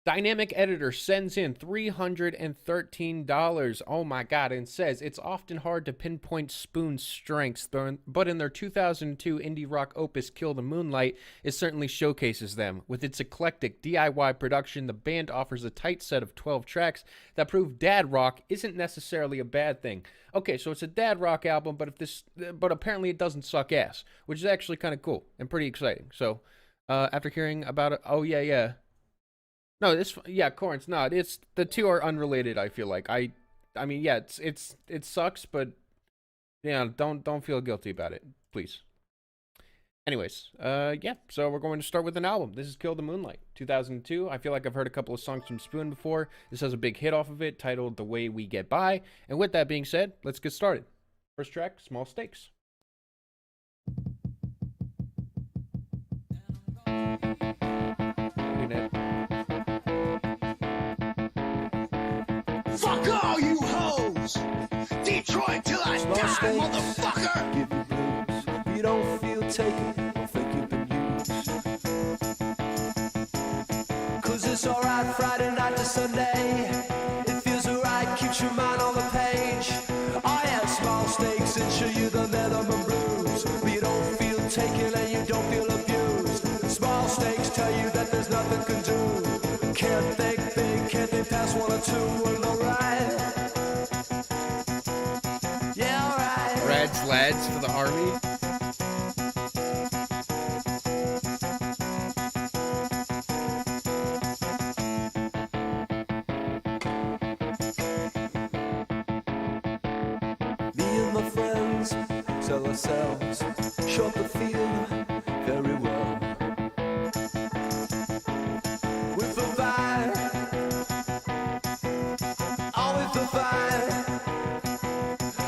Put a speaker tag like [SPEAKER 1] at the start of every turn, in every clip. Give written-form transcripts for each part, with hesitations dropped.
[SPEAKER 1] Dynamic Editor sends in $313. Oh my god, and says it's often hard to pinpoint Spoon's strengths, but in their 2002 indie rock opus Kill the Moonlight, it certainly showcases them. With its eclectic DIY production, the band offers a tight set of 12 tracks that prove dad rock isn't necessarily a bad thing. Okay, so it's a dad rock album, but apparently it doesn't suck ass, which is actually kind of cool and pretty exciting. So, after hearing about it, oh yeah. No, yeah, Corns. No, it's the two are unrelated. I feel like I mean, yeah, it sucks, but yeah, don't feel guilty about it, please. Anyways, yeah. So we're going to start with an album. This is Kill the Moonlight, 2002. I feel like I've heard a couple of songs from Spoon before. This has a big hit off of it, titled "The Way We Get By." And with that being said, let's get started. First track, Small Stakes.
[SPEAKER 2] Fuck all you hoes! Detroit till I
[SPEAKER 3] Small
[SPEAKER 2] die,
[SPEAKER 3] stakes,
[SPEAKER 2] motherfucker!
[SPEAKER 3] give you blues. If you don't feel taken, don't think you've been used. Cause it's alright Friday night to Sunday. It feels alright, keeps your mind on the page. I have small stakes and show you the minimum blues. But you don't feel taken and you don't feel abused. Small stakes tell you that there's nothing can do. Can't think big, can't think past one or two. And alright. Yeah, alright.
[SPEAKER 1] Rad's lads for the army.
[SPEAKER 3] Me and my friends sell ourselves short the field very well. With the vine, all with the vine.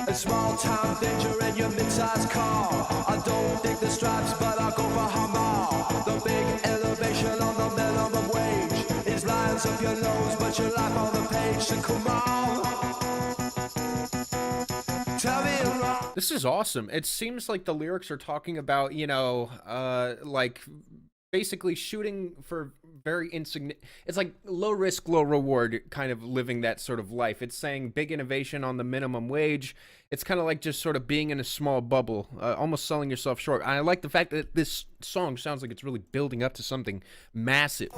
[SPEAKER 3] A small town danger in your mid-sized car. I don't dig the stripes, but I'll go for Hamar. The big elevation on the minimum wage is lines up your nose, but your life on the page. So come on, tell me I'm wrong.
[SPEAKER 1] This is awesome. It seems like the lyrics are talking about, like basically shooting for very insignificant. It's like low risk, low reward kind of living that sort of life. It's saying big innovation on the minimum wage. It's kind of like just sort of being in a small bubble, almost selling yourself short. And I like the fact that this song sounds like it's really building up to something massive.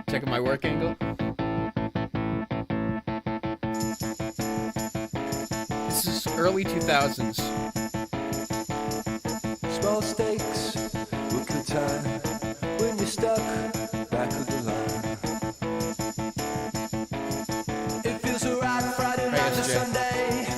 [SPEAKER 1] Checking my work angle. This is early 2000s.
[SPEAKER 3] Small stakes, look at the time when you're stuck back of the line. It feels alright Friday night to
[SPEAKER 1] SJ.
[SPEAKER 3] Sunday.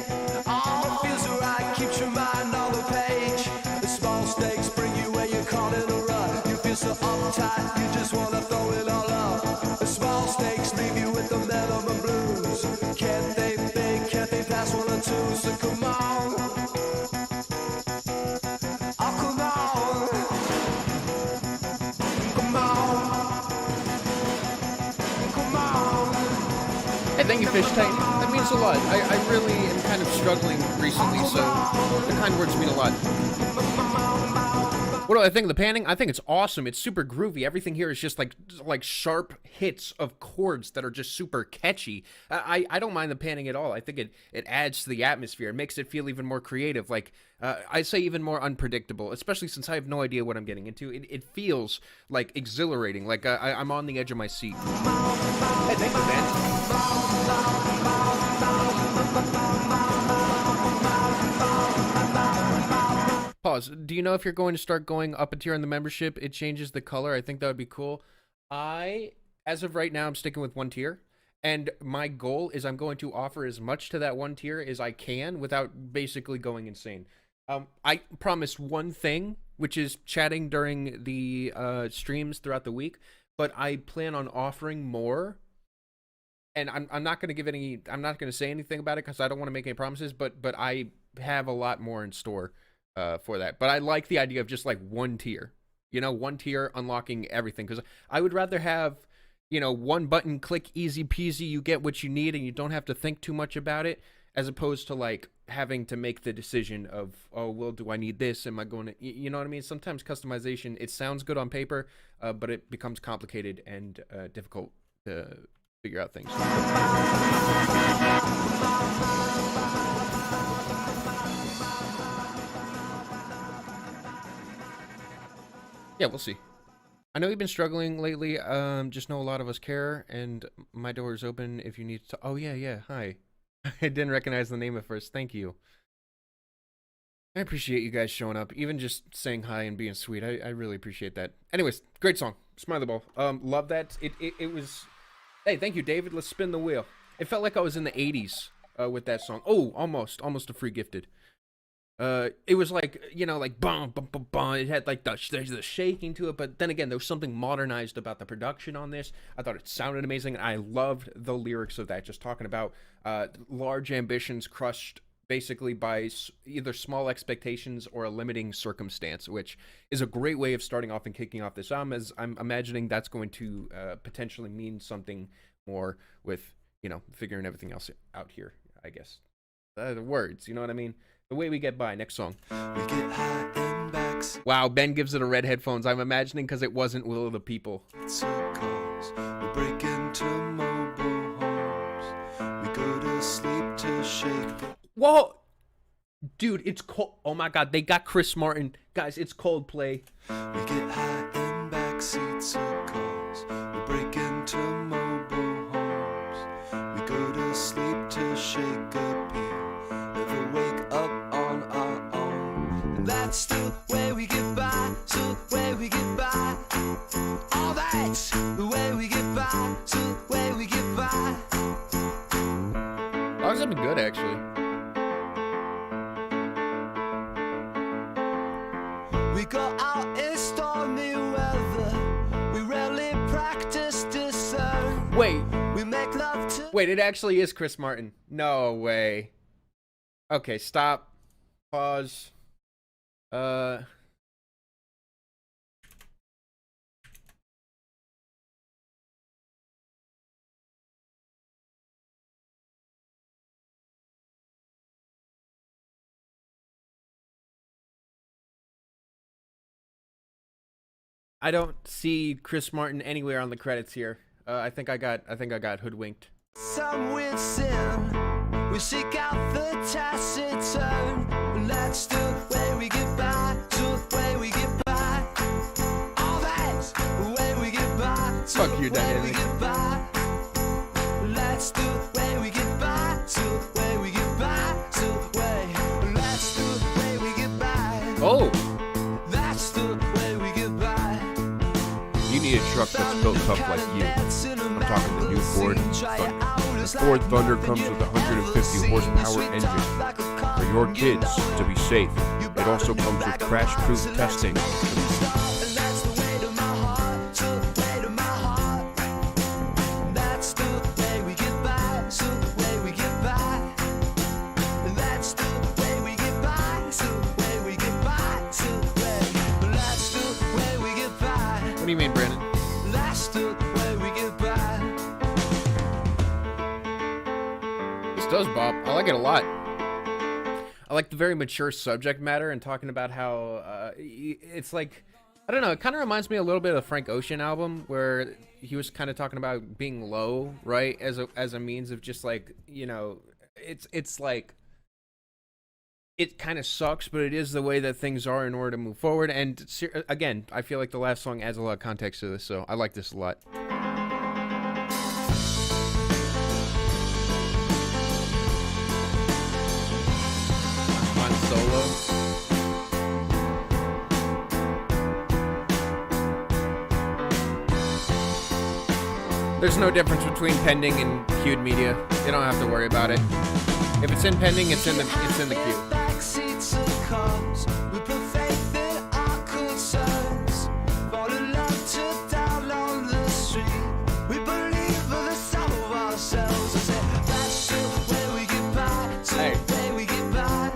[SPEAKER 3] All feels alright, keeps your mind on the page. The small stakes bring you where you're caught in a rut. You feel so uptight, you just wanna throw it all up. The small stakes leave you with the minimum blues. Can't think big, can't think past one or two. So come on. Oh, come on. Come on. Come on.
[SPEAKER 1] Hey, thank you, Fish Tank. That means a lot. I really am kind of struggling recently, so the kind words mean a lot. What do I think of the panning? I think it's awesome. It's super groovy. Everything here is just like sharp hits of chords that are just super catchy. I don't mind the panning at all. I think it adds to the atmosphere. It makes it feel even more creative. Like, I say even more unpredictable, especially since I have no idea what I'm getting into. It feels like exhilarating, like I'm on the edge of my seat. Hey, thank you, man. Pause. Do you know if you're going to start going up a tier in the membership, it changes the color? I think that would be cool. As of right now, I'm sticking with one tier. And my goal is I'm going to offer as much to that one tier as I can without basically going insane. I promise one thing, which is chatting during the streams throughout the week, but I plan on offering more. And I'm not going to I'm not going to say anything about it because I don't want to make any promises, but I have a lot more in store for that. But I like the idea of just like one tier, one tier unlocking everything, because I would rather have, one button click, easy peasy, you get what you need and you don't have to think too much about it, as opposed to like having to make the decision of, oh, well, do I need this? Am I going to, you know what I mean? Sometimes customization, it sounds good on paper, but it becomes complicated and difficult to figure out things. Yeah, we'll see. I know you've been struggling lately. Just know a lot of us care, and my door is open if you need to. Oh, yeah. Hi. I didn't recognize the name at first. Thank you. I appreciate you guys showing up, even just saying hi and being sweet. I really appreciate that. Anyways, great song. Smiley Ball. Love that. It was... Hey, thank you, David. Let's spin the wheel. It felt like I was in the 80s with that song. Oh, almost a free gifted. It was like, like bum, bum, bum, bum. It had like the shaking to it, but then again, there was something modernized about the production on this. I thought it sounded amazing, and I loved the lyrics of that, just talking about large ambitions crushed basically by either small expectations or a limiting circumstance, which is a great way of starting off and kicking off this album, as I'm imagining that's going to potentially mean something more with, figuring everything else out here, I guess. The words, you know what I mean? The way we get by. Next song.
[SPEAKER 3] We get high in backs.
[SPEAKER 1] Wow, Ben gives it a red headphones. I'm imagining because it wasn't Will of the People.
[SPEAKER 3] Circles. We break into mobile homes. We go to sleep to shake the...
[SPEAKER 1] Whoa! Dude, it's cold. Oh my god, they got Chris Martin. Guys, it's Coldplay.
[SPEAKER 3] We get high in backseat circles. We break into mobile homes. We go to sleep to shake a peel. Never wake up on our own. And that's the way we get by. So the way we get by. Oh, that's the way we get by. So the way we get by.
[SPEAKER 1] Songs have been good, actually.
[SPEAKER 3] We go out in stormy weather. We rarely practice discern.
[SPEAKER 1] Wait.
[SPEAKER 3] We make love to...
[SPEAKER 1] Wait, it actually is Chris Martin. No way. Okay, stop. Pause. I don't see Chris Martin anywhere on the credits here. I think I got hoodwinked.
[SPEAKER 3] Some weird sin. We seek out the taciturn. And that's the way we get by. So the way we get by. All that's the way we get by. So
[SPEAKER 1] Fuck you,
[SPEAKER 3] the way we
[SPEAKER 1] Dynamic.
[SPEAKER 3] get by. That's the way we get by. So the way we get by. So the way. That's the way we get by.
[SPEAKER 1] Oh,
[SPEAKER 3] That's the way we get by.
[SPEAKER 4] You need a truck that's built tough like you. I'm talking the new Ford Thunder. The Ford Thunder comes with a 150 horsepower engine for your kids to be safe. It also comes with crash-proof testing.
[SPEAKER 1] what do you mean, Brandon?
[SPEAKER 3] That's the way we get by.
[SPEAKER 1] This does bop. I like it a lot. I like the very mature subject matter and talking about how it's like, I don't know, it kind of reminds me a little bit of the Frank Ocean album where he was kind of talking about being low, right? As a means of just like, it's like, it kind of sucks, but it is the way that things are in order to move forward. And again, I feel like the last song adds a lot of context to this, so I like this a lot. On solo. There's no difference between pending and queued media. You don't have to worry about it. If it's in pending, it's in the queue.
[SPEAKER 3] Backseats of cars, we put faith in our concerns. Fall in love to down on the street. We believe in the sum of ourselves. I said, that's the way we get by. So
[SPEAKER 1] Hey.
[SPEAKER 3] the way we get by.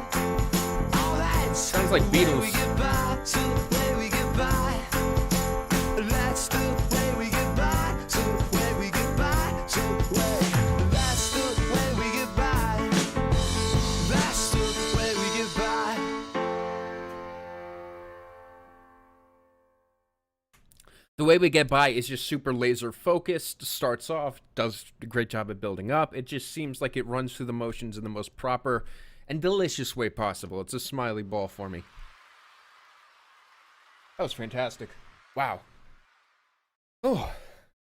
[SPEAKER 3] All that
[SPEAKER 1] Sounds like
[SPEAKER 3] the way
[SPEAKER 1] Beatles.
[SPEAKER 3] we get by. So the way we get by. That's the way we get by. So the way
[SPEAKER 1] way we get by is just super laser focused. Starts off, does a great job at building up. It just seems like it runs through the motions in the most proper and delicious way possible. It's a smiley ball for me. That was fantastic. Wow. Oh,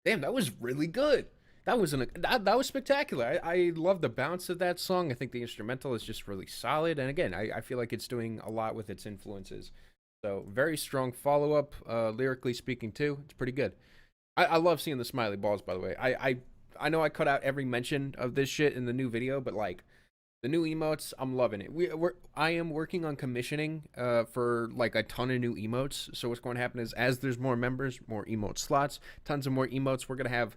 [SPEAKER 1] damn, that was really good. That was that was spectacular. I love the bounce of that song. I think the instrumental is just really solid. And again, I feel like it's doing a lot with its influences. So very strong follow-up, lyrically speaking too. It's pretty good. I love seeing the smiley balls, by the way. I know I cut out every mention of this shit in the new video, but like the new emotes, I'm loving it. I am working on commissioning for like a ton of new emotes. So what's going to happen is as there's more members, more emote slots, tons of more emotes, we're gonna have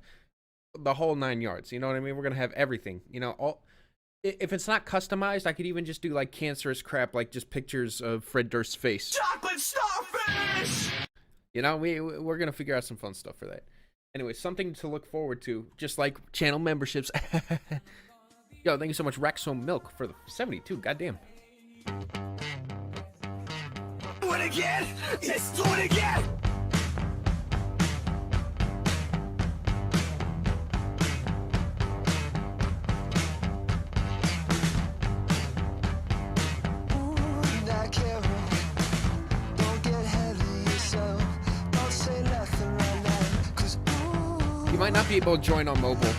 [SPEAKER 1] the whole 9 yards. You know what I mean? We're gonna have everything. You know, all. If it's not customized, I could even just do like cancerous crap, like just pictures of Fred Durst's face.
[SPEAKER 2] Chocolate starfish!
[SPEAKER 1] You know, we're gonna figure out some fun stuff for that. Anyway, something to look forward to, just like channel memberships. Yo, thank you so much, Raxo Milk, for the 72. Goddamn.
[SPEAKER 2] Do it again! Yes, do it again!
[SPEAKER 1] You might not be able to join on mobile,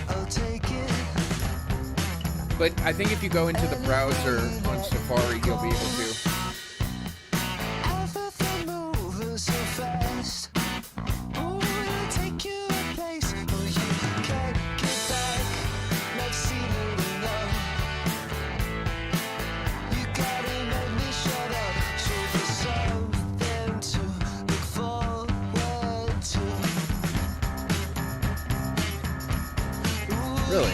[SPEAKER 1] but I think if you go into the browser on Safari, you'll be able to. Really?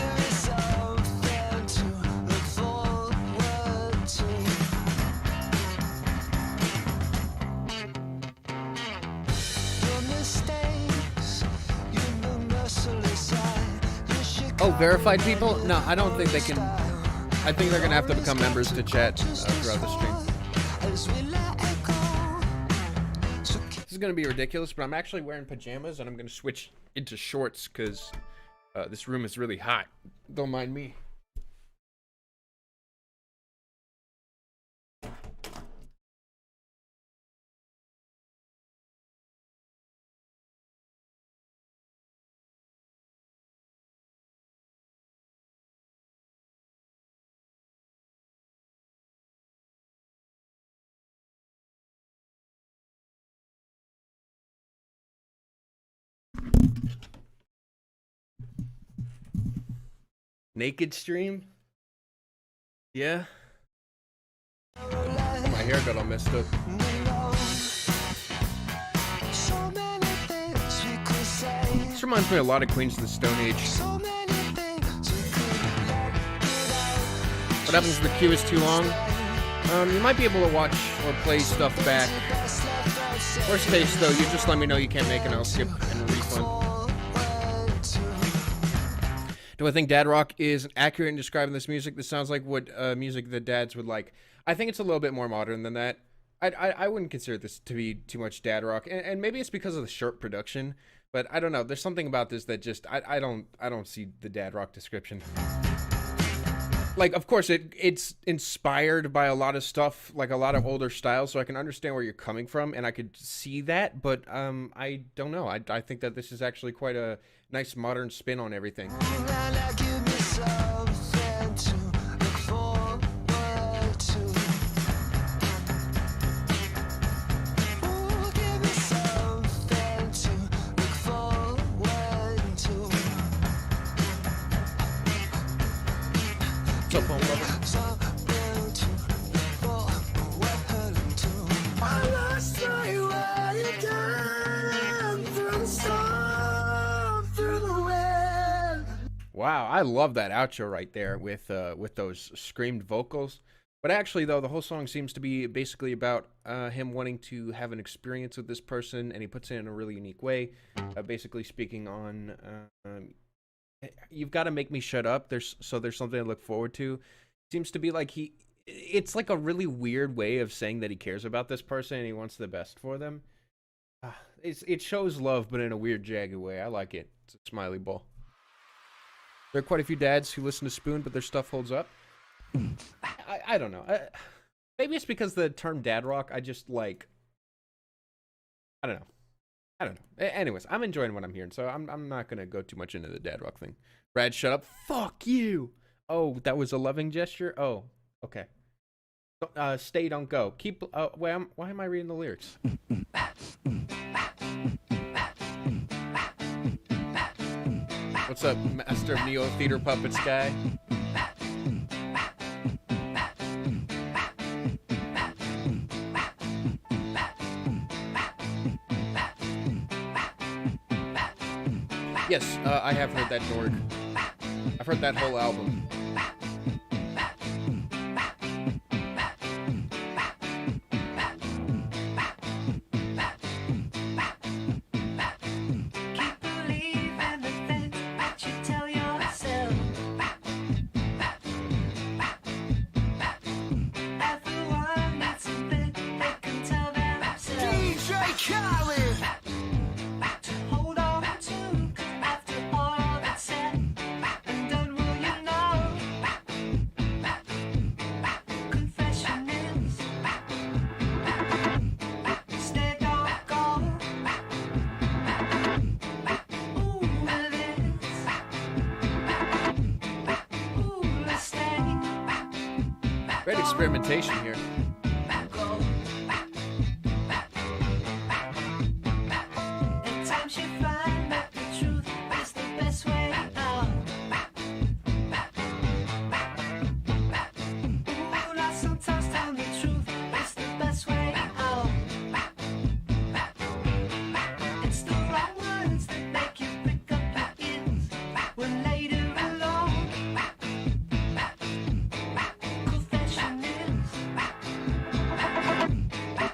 [SPEAKER 1] Oh, verified people? No, I don't think they can. I think they're gonna have to become members to chat throughout the stream. This is gonna be ridiculous, but I'm actually wearing pajamas and I'm gonna switch into shorts because this room is really hot. Don't mind me. Naked stream? Yeah. My hair got all messed up. This reminds me a lot of Queens of the Stone Age. What happens if the queue is too long? You might be able to watch or play stuff back. Worst case though, you just let me know you can't make it and I'll skip and refund. Do I think dad rock is accurate in describing this music? This sounds like what music the dads would like. I think it's a little bit more modern than that. I wouldn't consider this to be too much dad rock, and maybe it's because of the short production. But I don't know. There's something about this that just I don't see the dad rock description. Like, of course, it's inspired by a lot of stuff, like a lot of older styles, so I can understand where you're coming from, and I could see that, but I don't know. I think that this is actually quite a nice modern spin on everything. What's up, home lover? Wow, I love that outro right there with those screamed vocals. But actually, though, the whole song seems to be basically about him wanting to have an experience with this person, and he puts it in a really unique way. Basically speaking on, you've got to make me shut up. There's something to look forward to. Seems to be like it's like a really weird way of saying that he cares about this person and he wants the best for them. it shows love, but in a weird, jagged way. I like it. It's a smiley ball. There are quite a few dads who listen to Spoon, but their stuff holds up. I don't know. Maybe it's because the term dad rock, I just like. I don't know. Anyways, I'm enjoying what I'm hearing, so I'm not gonna go too much into the dad rock thing. Brad, shut up. Fuck you. Oh, that was a loving gesture. Oh, okay. Stay, don't go. Keep. Why am I reading the lyrics? What's up, Master of Neo Theater Puppets guy? Yes, I have heard that Dorg. I've heard that whole album. Great experimentation here.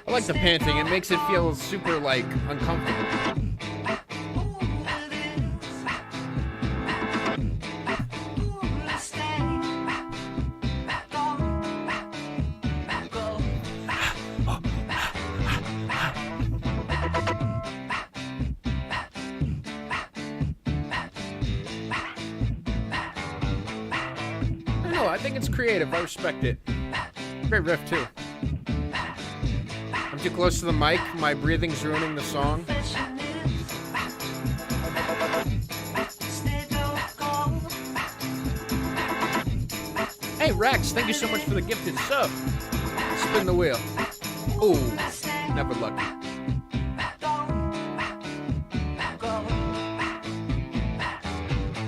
[SPEAKER 1] I like the panting. It makes it feel super, like, uncomfortable. I don't know. I think it's creative. I respect it. Great riff, too. I'm too close to the mic. My breathing's ruining the song. Hey, Rex, thank you so much for the gifted sub. Spin the wheel. Ooh, never lucky.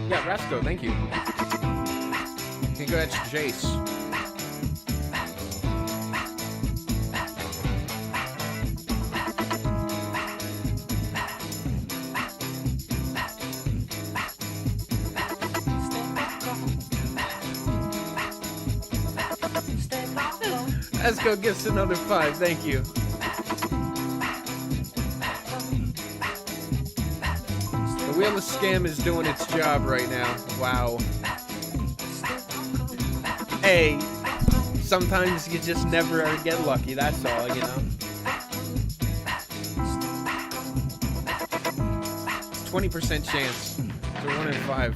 [SPEAKER 1] Yeah, Rasco, thank you. Congrats, Jace. Esco gets another 5, thank you. The wheel of scam is doing its job right now. Wow. Hey, sometimes you just never get lucky, that's all, you know. 20% chance. So 1 in 5.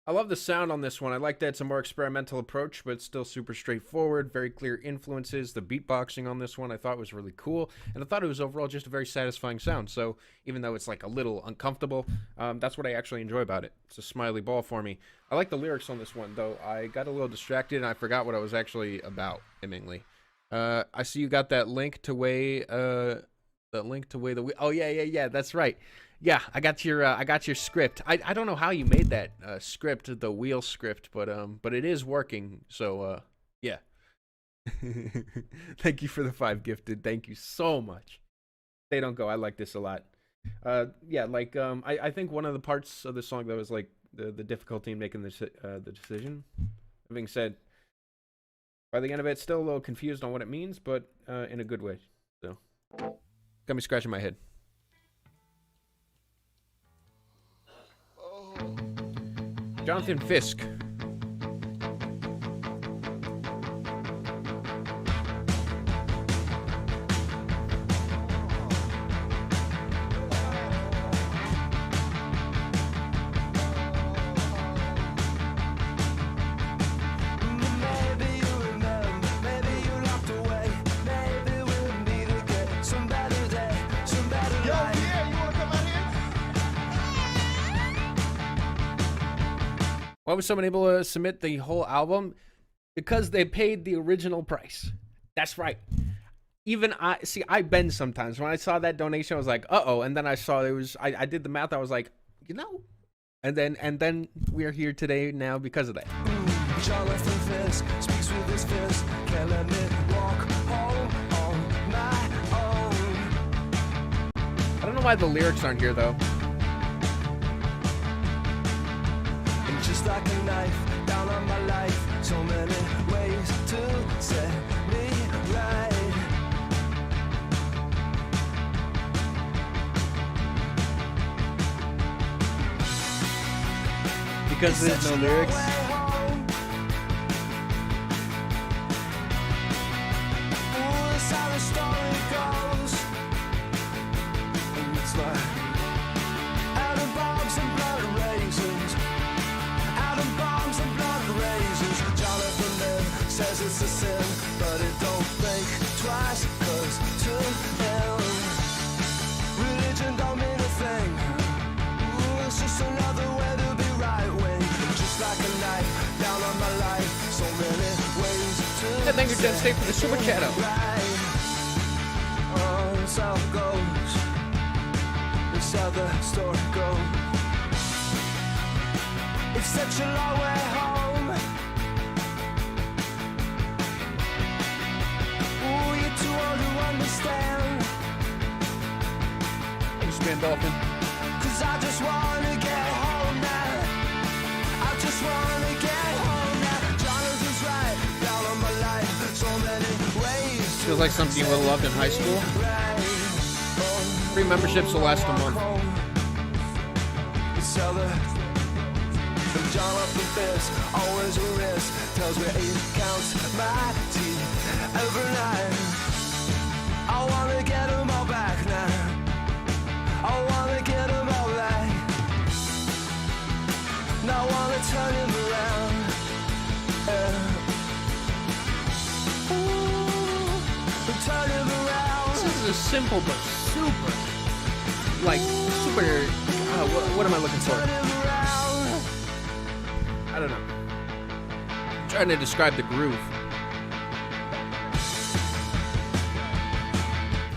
[SPEAKER 1] I love the sound on this one. I like that it's a more experimental approach, but it's still super straightforward, very clear influences. The beatboxing on this one I thought was really cool, and I thought it was overall just a very satisfying sound. So even though it's like a little uncomfortable, that's what I actually enjoy about it. It's a smiley ball for me. I like the lyrics on this one, though. I got a little distracted, and I forgot what I was actually about, seemingly. I see you got that link to weigh, oh, yeah, that's right. Yeah, I got your script. I don't know how you made that script, the wheel script, but it is working. So yeah. Thank you for the 5 gifted. Thank you so much. They don't go. I like this a lot. Yeah, like I think one of the parts of the song that was like the difficulty in making the decision. That being said, by the end of it, still a little confused on what it means, but in a good way. So got me scratching my head. Jonathan Fisk. was someone able to submit the whole album? Because they paid the original price. That's right. Even I bend sometimes. When I saw that donation, I was like, uh-oh. And then I saw it was, I did the math. I was like, you know. And then we are here today now because of that.
[SPEAKER 3] Jonathan Fisk speaks with his fist. Can't let me walk home on my own.
[SPEAKER 1] I don't know why the lyrics aren't here, though.
[SPEAKER 3] And just like a knife down on my life, so many ways to set me right.
[SPEAKER 1] Because there's no lyrics.
[SPEAKER 3] Ooh, that's how the story goes. And it's like atom bombs and blood raisins. Atom bombs and blood raisins. Jonathan Lynn says it's a sin, but it don't think twice, 'cause to him religion don't mean a thing. Ooh, it's just another way to be right wing. Just like a knife down on my life, so many ways to
[SPEAKER 1] Yeah, thank you, Jen State, for the super chat out.
[SPEAKER 3] right. Oh, that's how it goes. That's how the story goes. It's such a long way home. Ooh, you're too old to understand.
[SPEAKER 1] Understand, Dolphin.
[SPEAKER 3] 'Cause I just wanna get home now. I just wanna get home now. Jonathan's right down on my life. So many ways to
[SPEAKER 1] Feels like something you would have loved in high school. Free memberships will last a month.
[SPEAKER 3] Jonathan Fisk, always a risk. Tells me he counts my teeth every night. I wanna get them all back now. I wanna get them all back. Now I wanna turn him around. Ooh, turn him around.
[SPEAKER 1] This is a simple but super, like, super, what am I looking for?
[SPEAKER 3] Turn him around.
[SPEAKER 1] I don't know. I'm trying to describe the groove.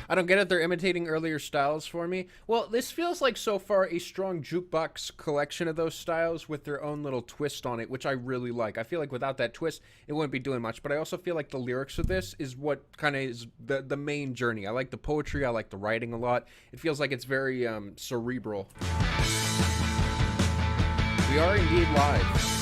[SPEAKER 1] I don't get it. They're imitating earlier styles for me. Well, this feels like so far a strong jukebox collection of those styles with their own little twist on it, which I really like. I feel like without that twist, it wouldn't be doing much. But I also feel like the lyrics of this is what kind of is the main journey. I like the poetry. I like the writing a lot. It feels like it's very cerebral. We are indeed live.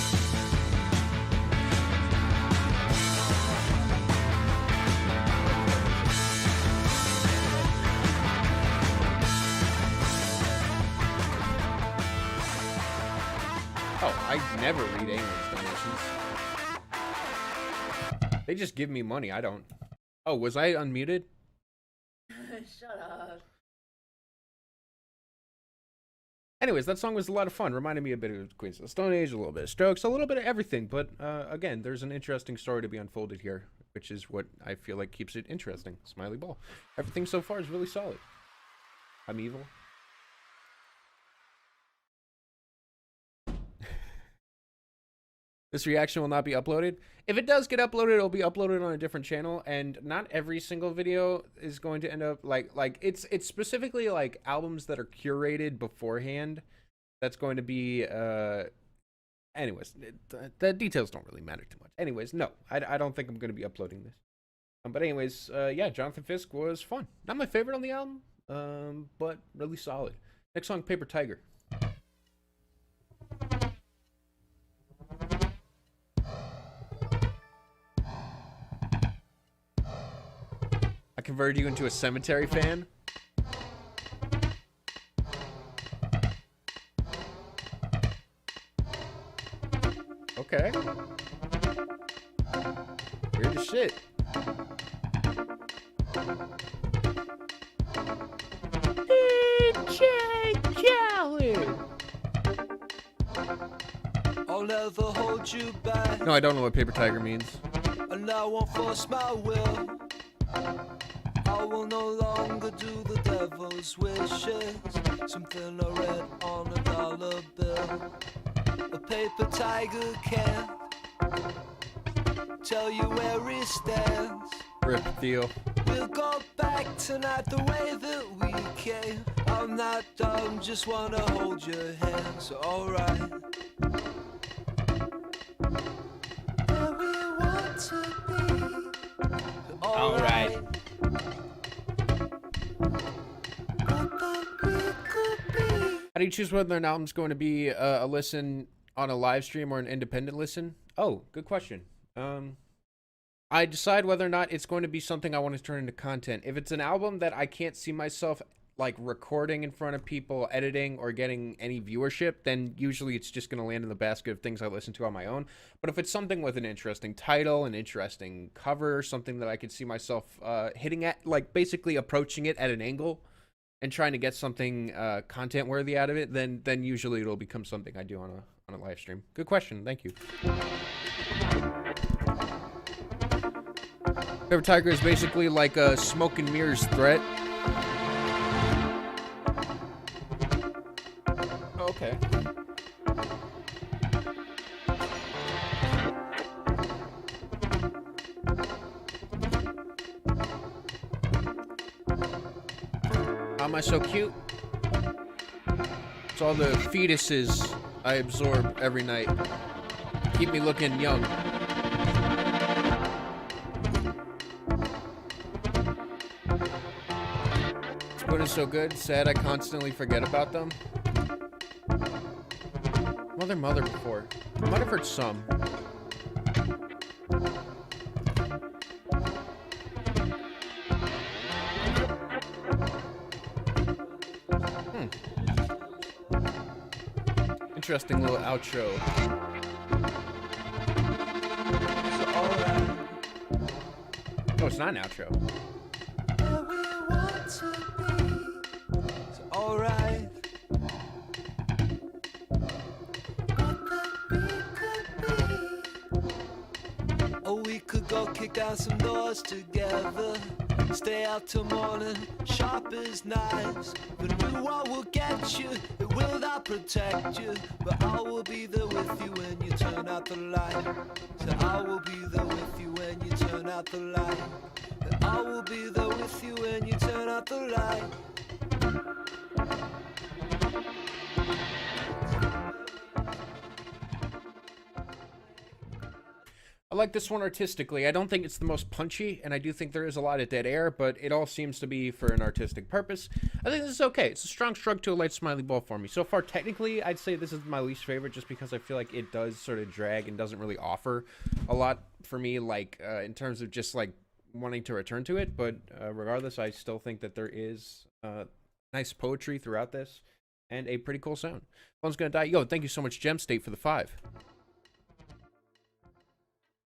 [SPEAKER 1] Oh, I never read anyone's donations. They just give me money. I don't. Oh, was I unmuted?
[SPEAKER 5] Shut up.
[SPEAKER 1] Anyways, that song was a lot of fun. Reminded me a bit of Queens of the Stone Age, a little bit of Strokes, a little bit of everything. But again, there's an interesting story to be unfolded here, which is what I feel like keeps it interesting. Smiley ball. Everything so far is really solid. I'm evil. This reaction will not be uploaded. If it does get uploaded, it'll be uploaded on a different channel, and not every single video is going to end up like it's specifically like albums that are curated beforehand. That's going to be anyways, the details don't really matter too much. Anyways, no, I don't think I'm going to be uploading this. But anyways, yeah, Jonathan Fisk was fun. Not my favorite on the album, but really solid. Next song, Paper Tiger. I converted you into a Cemetery fan. Okay. Weird as shit. DJ Khaled.
[SPEAKER 3] I'll never hold you back,
[SPEAKER 1] No, I don't know what Paper Tiger means.
[SPEAKER 3] and I won't force my will. I will no longer do the devil's wishes. Something I read on a dollar bill. A paper tiger can't tell you where he stands.
[SPEAKER 1] Rip Theo.
[SPEAKER 3] We'll go back tonight the way that we came. I'm not dumb, just wanna hold your hand. So alright. Where we want to be. So
[SPEAKER 1] Alright. How do you choose whether an album's going to be a listen on a live stream or an independent listen? Oh, good question. I decide whether or not it's going to be something I want to turn into content. If it's an album that I can't see myself like recording in front of people, editing, or getting any viewership, then usually it's just going to land in the basket of things I listen to on my own. But if it's something with an interesting title, an interesting cover, something that I could see myself hitting at, like basically approaching it at an angle and trying to get something content worthy out of it, then usually it'll become something I do on a live stream. Good question. Thank you. Paper Tiger is basically like a smoke and mirrors threat. Okay. How am I so cute? It's all the fetuses I absorb every night. Keep me looking young. Spoon is so good. Sad I constantly forget about them. Mother before. I might have heard some. Interesting little outro. Oh, it's not an outro.
[SPEAKER 3] It's alright. Oh, we could go kick down some doors together. Stay out till morning, sharp as knives. But a new one will get you, it will not protect you. But I will be there with you when you turn out the light. So I will be there with you when you turn out the light. I will be there with you when you turn out the light.
[SPEAKER 1] I like this one artistically. I don't think it's the most punchy, and I do think there is a lot of dead air, but it all seems to be for an artistic purpose. I think this is okay. It's a strong shrug to a light smiley ball for me. So far, technically, I'd say this is my least favorite just because I feel like it does sort of drag and doesn't really offer a lot for me, like, in terms of just, like, wanting to return to it. But regardless, I still think that there is nice poetry throughout this and a pretty cool sound. Phone's gonna die. Yo, thank you so much, Gem State, for the 5.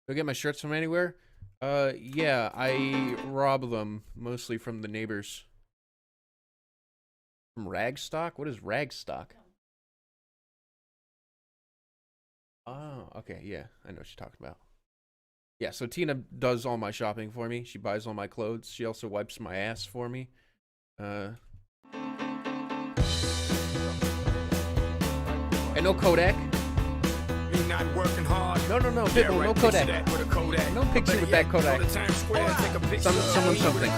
[SPEAKER 1] Do I get my shirts from anywhere? Yeah, I rob them mostly from the neighbors. From Ragstock? What is Ragstock? Oh, okay, yeah, I know what you're talking about. Yeah, so Tina does all my shopping for me. She buys all my clothes. She also wipes my ass for me. And no Kodak.
[SPEAKER 2] Not working hard.
[SPEAKER 1] No, Pitbull, no Kodak. No picture with that Kodak. Someone something.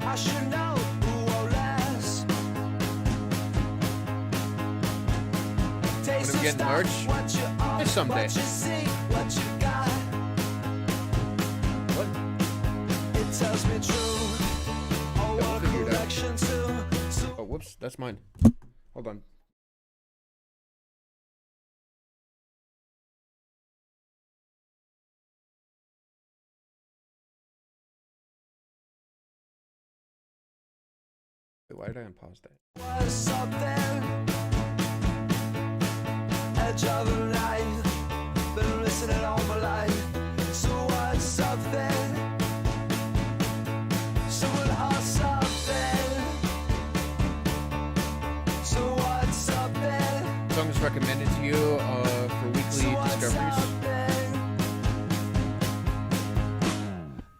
[SPEAKER 3] I should know who will last.
[SPEAKER 1] When I'm getting merch, maybe someday.
[SPEAKER 3] What you got.
[SPEAKER 1] What?
[SPEAKER 3] It tells me true. Oh,
[SPEAKER 1] we'll
[SPEAKER 3] what a
[SPEAKER 1] figure it out.
[SPEAKER 3] collection too.
[SPEAKER 1] Oh, whoops, that's mine. Hold on. Wait, why did I unpause that?
[SPEAKER 3] Was something edge of a knife. Been listening all my life. So what's something? Someone or something. So what's something?
[SPEAKER 1] Song is recommended to you for weekly discoveries.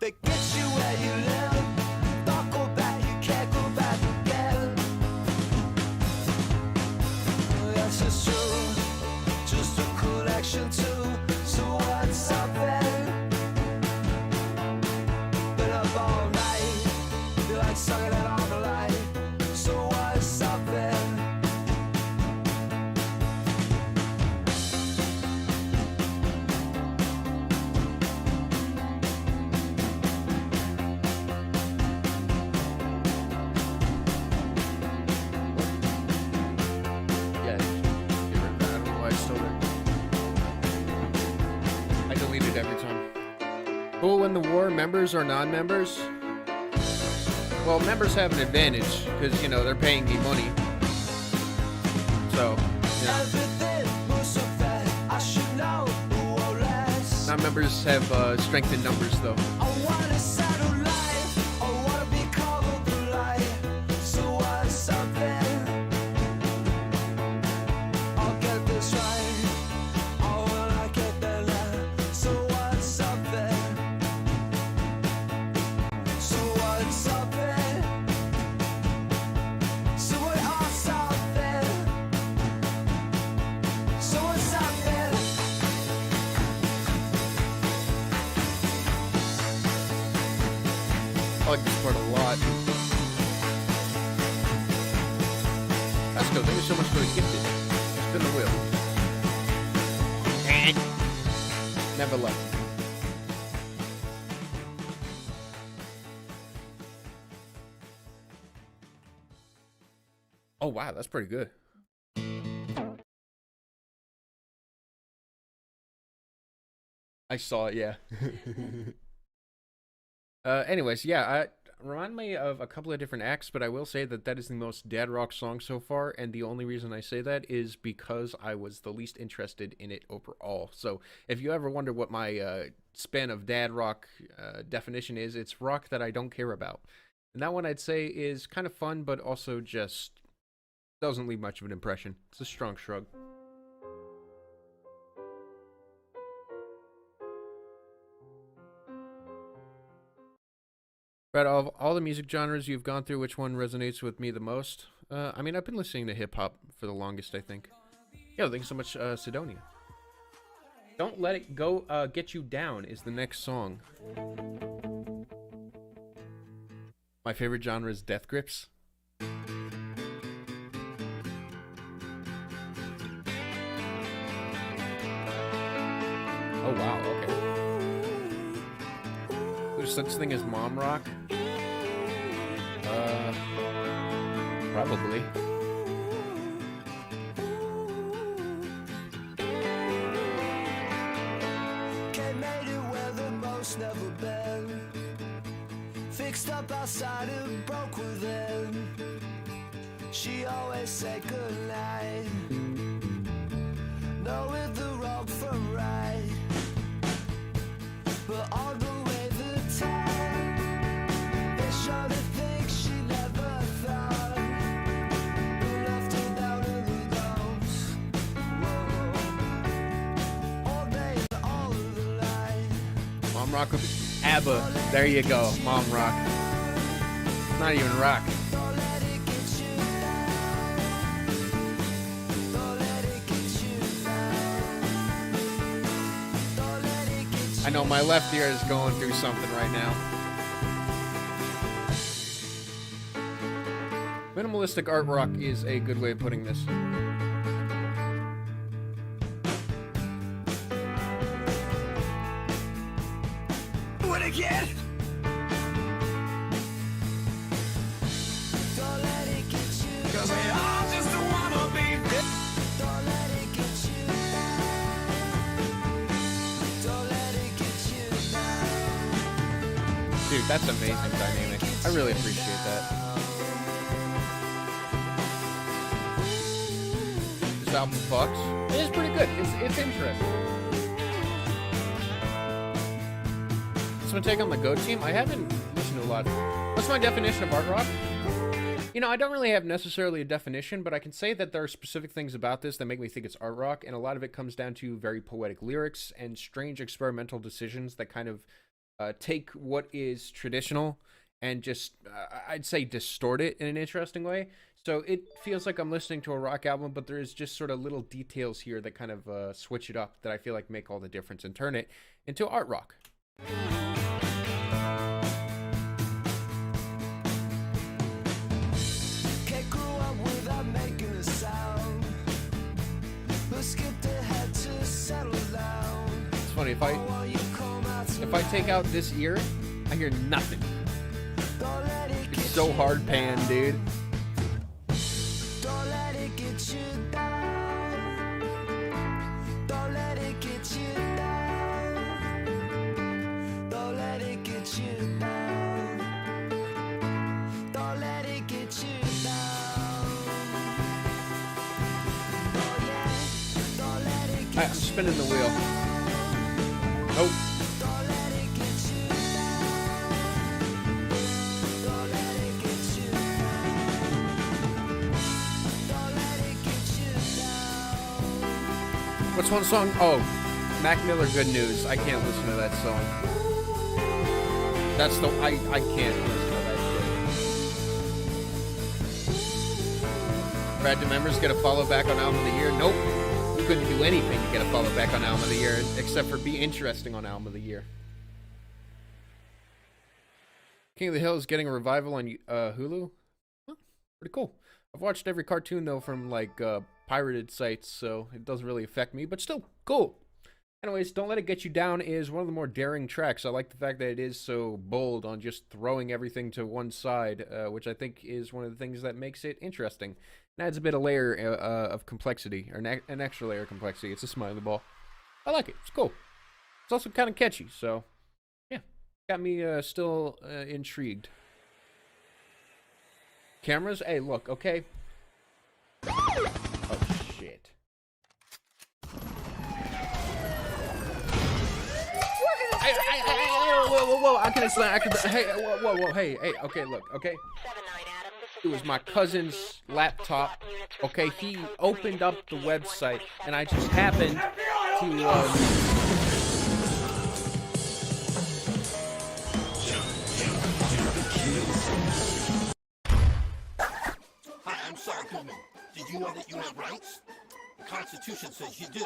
[SPEAKER 3] They get you where you live. Don't go back, you can't go back again. That's just true. like sucking it on the light. So what's up there?
[SPEAKER 1] Yeah, get rid of that. I don't know why it's still there. I delete it every time. Who will win the war, members or non-members? Well, members have an advantage because, you know, they're paying me money. So, yeah.
[SPEAKER 3] Everything was so fast, I should know who will last.
[SPEAKER 1] Non-members have strength in numbers, though.
[SPEAKER 3] I wanna settle life, I wanna be covered the light. So what's up there? I'll get this right. Oh, when I get there now. So what's up there? So what's up there? So what's up there? So what's up there?
[SPEAKER 1] I like this part a lot. Let's go. Thank you so much for the gifted. Spin the wheel. Never left. Oh, wow. That's pretty good. I saw it, yeah. Anyways, yeah, remind me of a couple of different acts, but I will say that that is the most dad rock song so far, and the only reason I say that is because I was the least interested in it overall. So if you ever wonder what my span of dad rock definition is, it's rock that I don't care about. And that one I'd say is kind of fun, but also just doesn't leave much of an impression. It's a strong shrug. But of all the music genres you've gone through, which one resonates with me the most? I mean, I've been listening to hip-hop for the longest, I think. Yo, thank you so much, Sidonia. Don't Let It Go Get You Down is the next song. My favorite genre is death grips. Oh, wow, okay. There's such thing as mom rock? Probably.
[SPEAKER 3] Kate made it where the most never been. Fixed up outside and broke within. She always said goodnight. Knowing the wrong from right. But all the way the time, they showed her things she never thought. They left her down in the dumps. Whoa. All day and all of the light.
[SPEAKER 1] Mom rock with ABBA. There you go, mom rock. It's not even rock.
[SPEAKER 3] Don't let it get you down. Don't let it get you down. Don't let it get you
[SPEAKER 1] I know my left ear is going through something right now. Minimalistic art rock is a good way of putting this.
[SPEAKER 2] Do it again.
[SPEAKER 3] Don't let it get you.
[SPEAKER 2] 'Cause we all just wanna be good.
[SPEAKER 3] Don't let it get you down. Don't let it get you down.
[SPEAKER 1] Dude, that's amazing dynamic. I really appreciate that. This album fucks. It is pretty good. It's interesting. So my take on the Go team, I haven't listened to a lot. What's my definition of art rock? You know, I don't really have necessarily a definition, but I can say that there are specific things about this that make me think it's art rock, and a lot of it comes down to very poetic lyrics and strange experimental decisions that kind of take what is traditional and just, I'd say, distort it in an interesting way. So it feels like I'm listening to a rock album, but there's just sort of little details here that kind of switch it up that I feel like make all the difference and turn it into art rock. funny. If I take out this ear, I hear nothing. It's so hard pan, dude.
[SPEAKER 3] Don't let it get you down. Don't let it get you down. Don't let it get you down. Don't let it get you down. Oh yeah. Don't let it get
[SPEAKER 1] I'm spinning the wheel. Oh.
[SPEAKER 3] Don't let it get you down. Don't let it get you down. Don't let it get you down.
[SPEAKER 1] What's one song? Oh, Mac Miller, Good News. I can't listen to that song. That's the I can't listen to that shit. Brad DeMembers get a follow back on Album of the Year. Nope. You couldn't do anything to get a follow back on Album of the Year except for be interesting on Album of the Year. King of the Hill is getting a revival on Hulu. Huh, pretty cool. I've watched every cartoon though from like pirated sites, so it doesn't really affect me, but still cool. Anyways, Don't Let It Get You Down is one of the more daring tracks. I like the fact that it is so bold on just throwing everything to one side, which I think is one of the things that makes it interesting. It adds a bit of layer of complexity, or an extra layer of complexity. It's a smiley ball. I like it. It's cool. It's also kind of catchy, so yeah. Got me still intrigued. Cameras? Hey, look, okay? Oh, shit. Whoa, I can explain. Hey, whoa, hey, okay, look, okay? It was my cousin's laptop, okay? He opened up the website, and I just happened to,
[SPEAKER 2] Hi, I'm Saul Goodman. Did you know that you have rights? The Constitution says you do.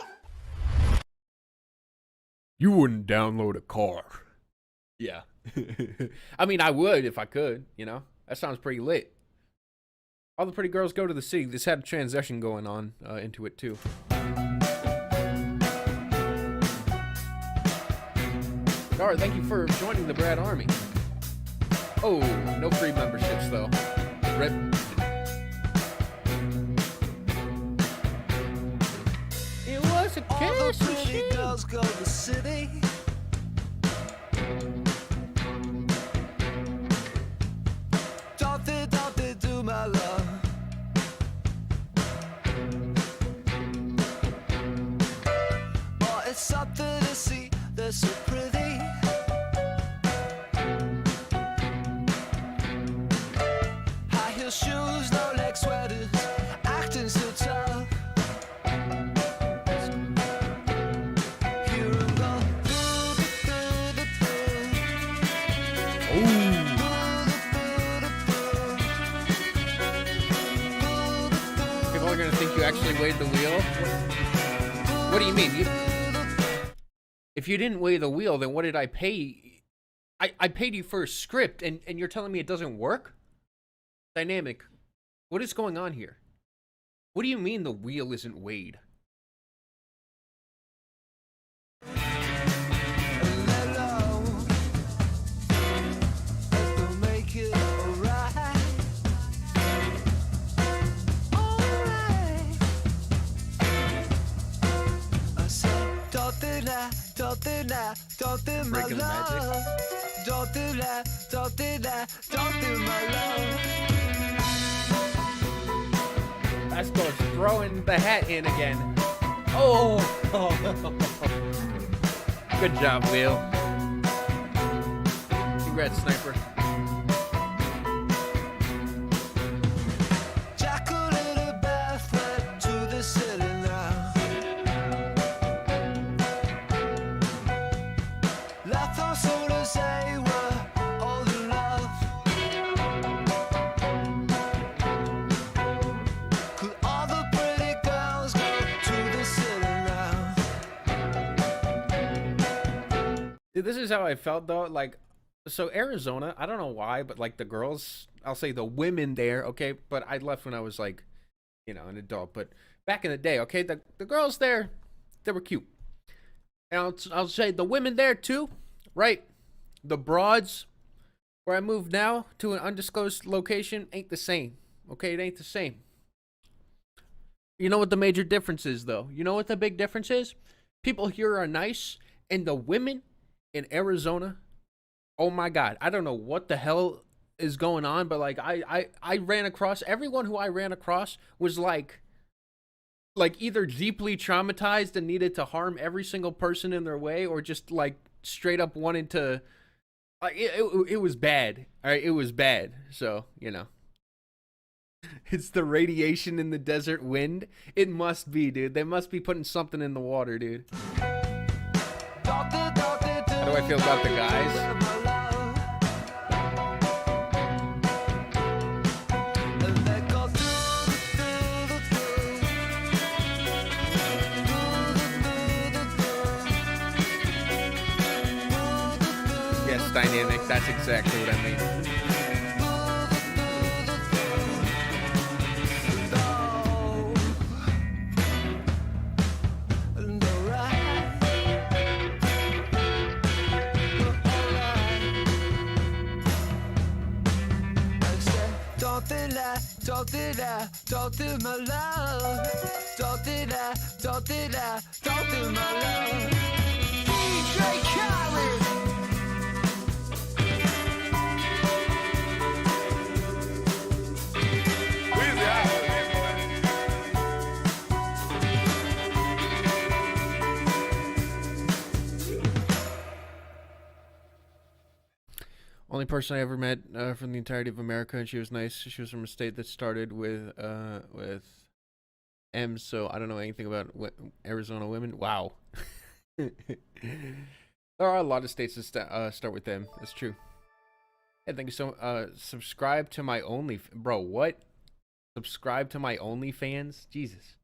[SPEAKER 1] You wouldn't download a car. Yeah. I mean, I would if I could, you know? That sounds pretty lit. All the pretty girls go to the city. This had a transition going on into it, too. Alright, thank you for joining the Brad Army. Oh, no free memberships, though. Rip. It was a
[SPEAKER 3] All the
[SPEAKER 1] cash
[SPEAKER 3] pretty
[SPEAKER 1] machine.
[SPEAKER 3] girls go to the city. Don't they do my love? Oh, it's something to see. They're so pretty. High heel shoes, no leg sweaters, acting so tough. Here we go.
[SPEAKER 1] People are gonna think you actually weighed the wheel. What do you mean? If you didn't weigh the wheel, then what did I pay? I paid you for a script, and you're telling me it doesn't work? Dynamic. What is going on here? What do you mean the wheel isn't weighed?
[SPEAKER 3] Hello. We'll make it alright. Alright. I said, don't do that, don't do that, don't do my
[SPEAKER 1] Breaking the magic.
[SPEAKER 3] love. Don't do that, don't do that, don't do my love.
[SPEAKER 1] That's goes throwing the hat in again. Oh! Good job, Will. Congrats, Sniper.
[SPEAKER 3] Jackal in a bath went to the city now. Left on soon as they were old enough. Could all the pretty girls go to the city now?
[SPEAKER 1] Dude, this is how I felt though. Like, so Arizona, I don't know why, but like the girls, I'll say the women there, okay, but I left when I was like, you know, an adult. But back in the day, okay, the girls there, they were cute. And I'll say the women there too, right? The broads where I moved now to an undisclosed location ain't the same. Okay, it ain't the same. You know what the major difference is, though? You know what the big difference is? People here are nice, and the women in Arizona, oh my God, I don't know what the hell is going on, but like I ran across, everyone who I ran across was like either deeply traumatized and needed to harm every single person in their way, or just like straight up wanted to. It was bad. All right, it was bad. So you know, it's the radiation in the desert wind. It must be, dude. They must be putting something in the water, dude. How do I feel about the guys? Yes, dynamic. That's exactly what I mean.
[SPEAKER 3] Don't do my love. Don't do my love. DJ Khaled.
[SPEAKER 1] Only person I ever met from the entirety of America, and she was nice. She was from a state that started with M, so I don't know anything about Arizona women. Wow. There are a lot of states that start with M. That's true. Hey, thank you so subscribe to my Bro, what? Subscribe to my OnlyFans? Jesus.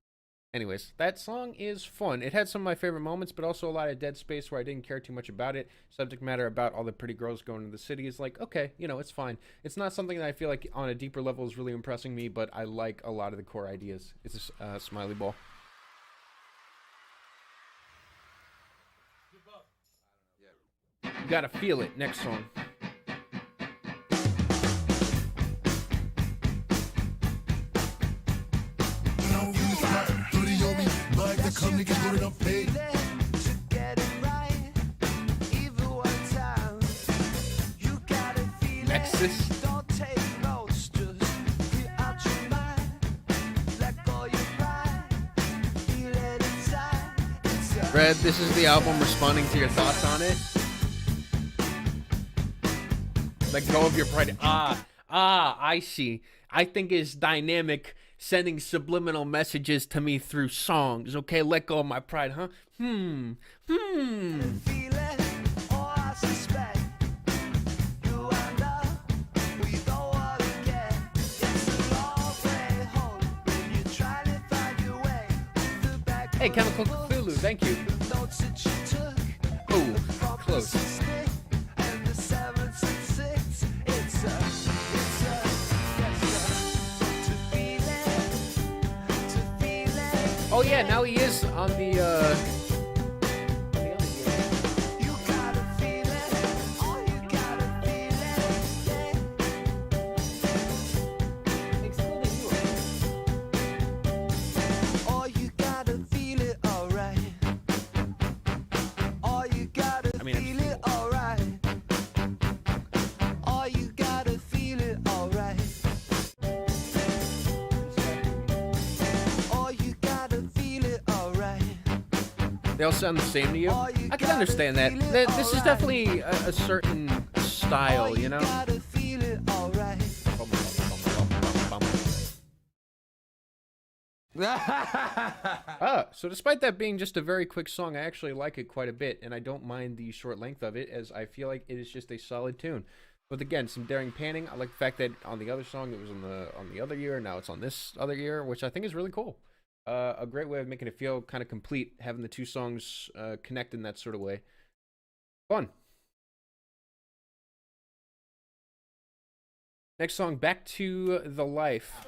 [SPEAKER 1] Anyways, that song is fun. It had some of my favorite moments, but also a lot of dead space where I didn't care too much about it. Subject matter about all the pretty girls going to the city is like, okay, you know, it's fine. It's not something that I feel like on a deeper level is really impressing me, but I like a lot of the core ideas. It's a smiley ball. You gotta feel it. Next song. Nexus. Red, this is the album responding to your thoughts on it. Let go of your pride. I see. I think it's dynamic, sending subliminal messages to me through songs. Okay, let go of my pride, huh? Hey, Chemical Cthulhu, thank you. Oh, close. Oh yeah, now he is on the they all sound the same to you? I can understand that. This is definitely a certain style, you know? So despite that being just a very quick song, I actually like it quite a bit, and I don't mind the short length of it, as I feel like it is just a solid tune. But again, some daring panning. I like the fact that on the other song it was on the other year, now it's on this other year, which I think is really cool. A great way of making it feel kind of complete, having the two songs connect in that sort of way. Fun. Next song, Back to the Life.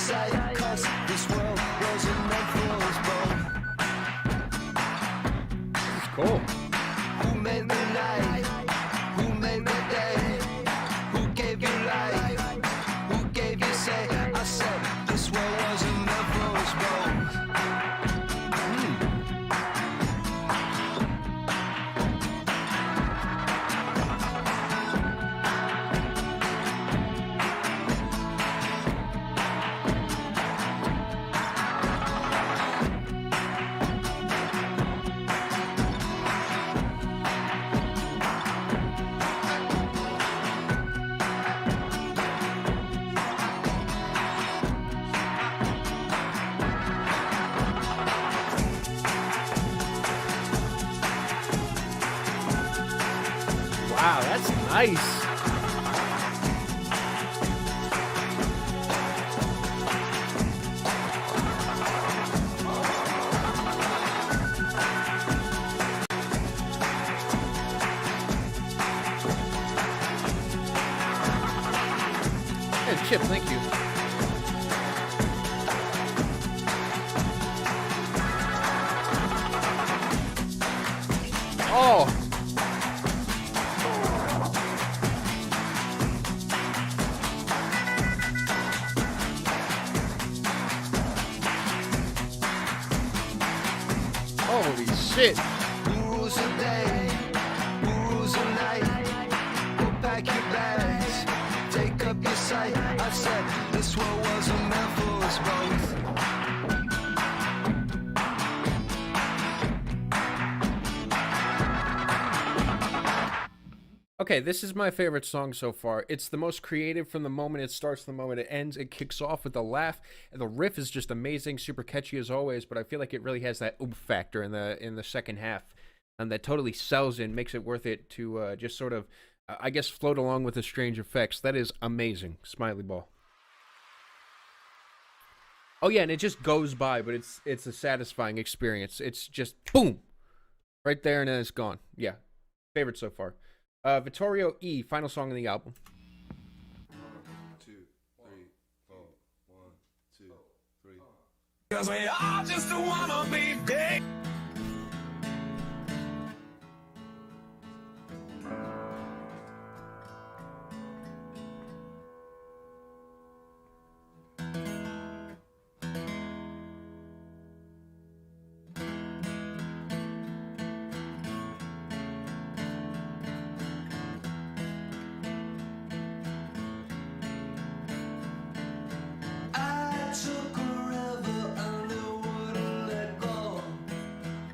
[SPEAKER 3] say, 'cause this world wasn't meant for us both.
[SPEAKER 1] It's cool.
[SPEAKER 3] Who made the night? Who made the day? Who gave you life? Who gave you say? I said, this world wasn't meant for us both.
[SPEAKER 1] Wow, that's nice. Hey, Chip, thank you. Oh. Holy shit.
[SPEAKER 3] Who rules the day? Who rules the night? Go pack your bags, take up your sight. I said, this world wasn't meant for us both.
[SPEAKER 1] Okay, this is my favorite song so far. It's the most creative from the moment it starts to the moment it ends. It kicks off with a laugh, and the riff is just amazing, super catchy as always, but I feel like it really has that oomph factor in the second half, and that totally sells it, makes it worth it to just sort of, I guess, float along with the strange effects. That is amazing. Smiley ball. Oh yeah, and it just goes by, but it's a satisfying experience. It's just boom, right there, and then it's gone. Yeah, favorite so far. Vittorio E, final song in the album.
[SPEAKER 6] 1, 2, 3, 4. 1, 2, 3.
[SPEAKER 3] 'Cause we all just wanna be big. I took a river and it wouldn't let go.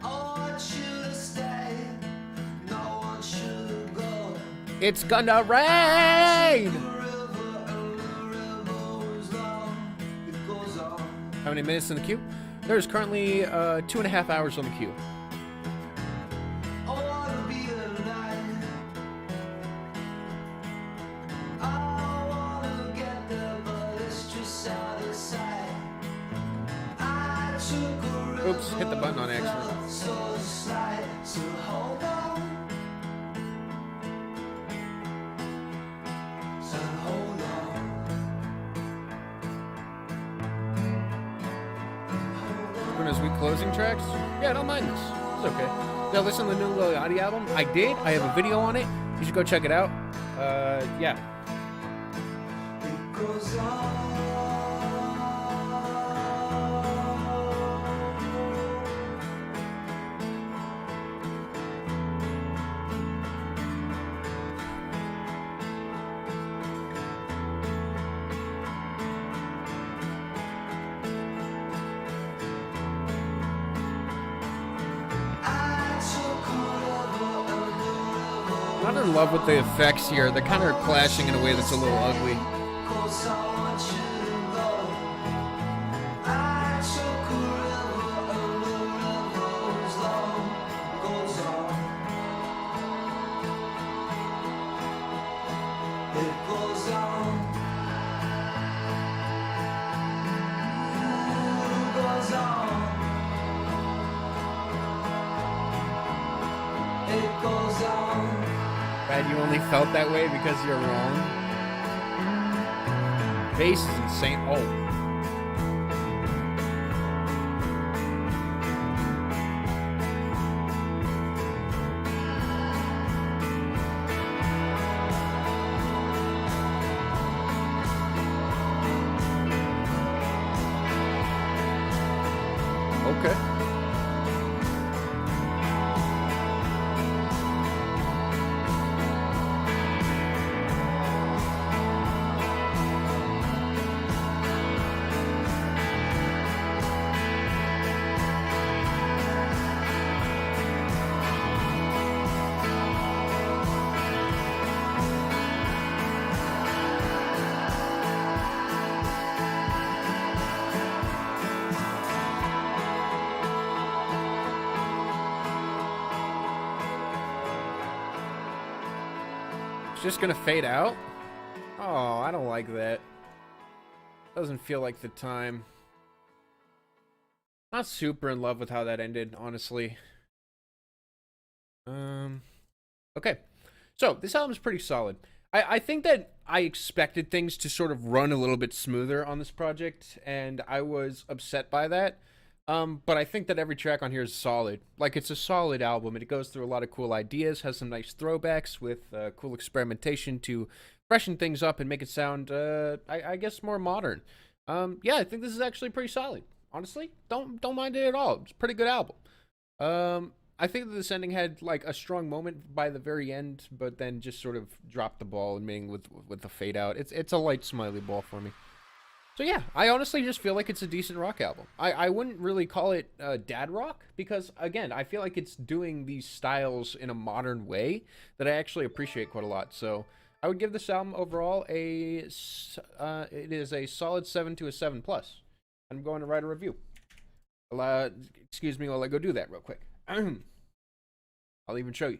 [SPEAKER 3] Oh, I should have stayed. No one should go.
[SPEAKER 1] It's gonna rain! How many minutes in the queue? There's currently 2.5 hours on the queue. Oops, hit the button on accident. When is we closing tracks? Yeah, I don't mind this. It's okay. Now listen to the new Lil Yachty album. I did. I have a video on it. You should go check it out. Yeah. I'm not in love with the effects here. They're kind of clashing in a way that's a little ugly. Brad, you only felt that way because you're wrong. Bass is insane. Oh. Okay. It's just gonna fade out? Oh, I don't like that. Doesn't feel like the time. Not super in love with how that ended, honestly. Okay. So, this album's pretty solid. I think that I expected things to sort of run a little bit smoother on this project, and I was upset by that. But I think that every track on here is solid. Like, it's a solid album, and it goes through a lot of cool ideas, has some nice throwbacks with cool experimentation to freshen things up and make it sound, I guess, more modern. Yeah, I think this is actually pretty solid. Honestly, don't mind it at all. It's a pretty good album. I think that this ending had like a strong moment by the very end, but then just sort of dropped the ball and being with the fade out. It's a light smiley ball for me. So yeah, I honestly just feel like it's a decent rock album. I wouldn't really call it dad rock because, again, I feel like it's doing these styles in a modern way that I actually appreciate quite a lot. So I would give this album overall it is a solid 7 to a 7+. I'm going to write a review. Excuse me while I go do that real quick. I'll even show you.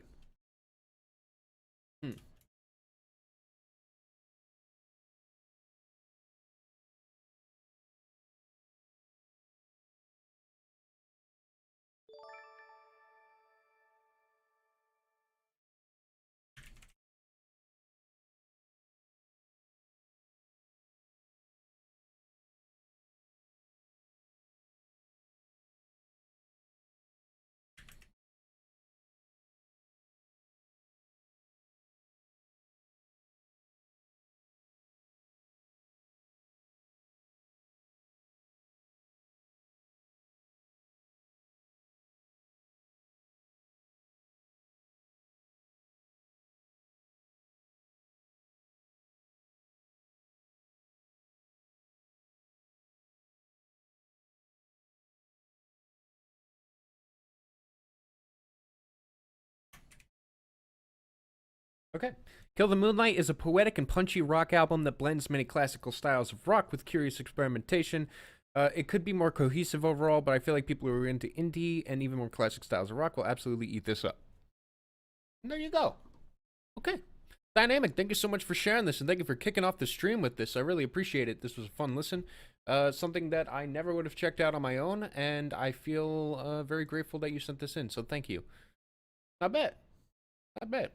[SPEAKER 1] Okay. Kill the Moonlight is a poetic and punchy rock album that blends many classical styles of rock with curious experimentation. It could be more cohesive overall, but I feel like people who are into indie and even more classic styles of rock will absolutely eat this up. And there you go. Okay. Dynamic, thank you so much for sharing this, and thank you for kicking off the stream with this. I really appreciate it. This was a fun listen. Something that I never would have checked out on my own, and I feel very grateful that you sent this in, so thank you. Not bad. Not bad.